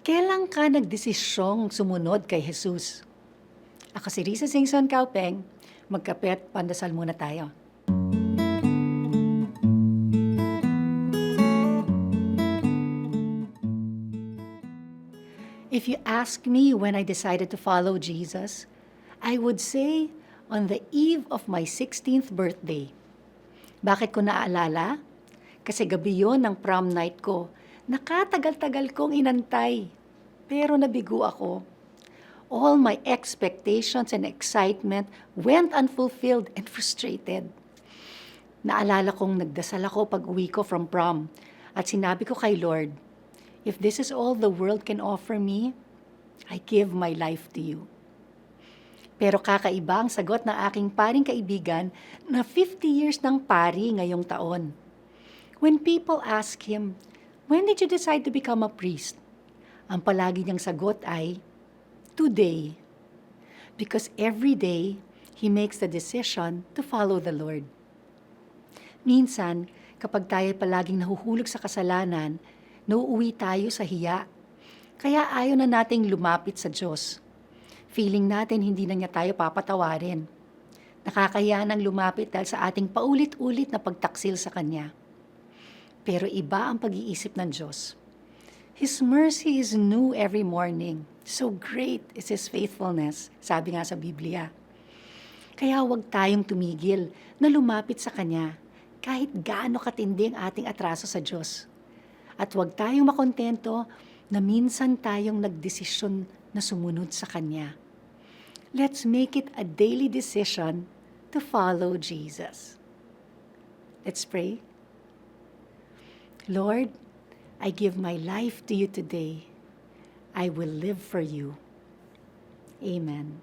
Kailan ka nagdesisyong sumunod kay Jesus? Ako si Risa Singson Kaupeng. Magkape at pandasal muna tayo. If you ask me when I decided to follow Jesus, I would say on the eve of my 16th birthday. Bakit ko naaalala? Kasi gabi yon ng prom night ko. Nakatagal-tagal kong inantay. Pero nabigo ako. All my expectations and excitement went unfulfilled and frustrated. Naalala kong nagdasal ako pag uwi ko from prom at sinabi ko kay Lord, if this is all the world can offer me, I give my life to you. Pero kakaiba ang sagot ng aking paring kaibigan na 50 years ng pari ngayong taon. When people ask him, when did you decide to become a priest? Ang palagi niyang sagot ay, today. Because every day, he makes the decision to follow the Lord. Minsan, kapag tayo palaging nahuhulog sa kasalanan, nauuwi tayo sa hiya. Kaya ayaw na nating lumapit sa Diyos. Feeling natin hindi na niya tayo papatawarin. Nakakahiya nang lumapit dahil sa ating paulit-ulit na pagtaksil sa Kanya. Pero iba ang pag-iisip ng Diyos. His mercy is new every morning. So great is His faithfulness, sabi nga sa Biblia. Kaya huwag tayong tumigil na lumapit sa Kanya kahit gaano katindi ang ating atraso sa Diyos. At huwag tayong makontento na minsan tayong nagdesisyon na sumunod sa Kanya. Let's make it a daily decision to follow Jesus. Let's pray. Lord, I give my life to you today. I will live for you. Amen.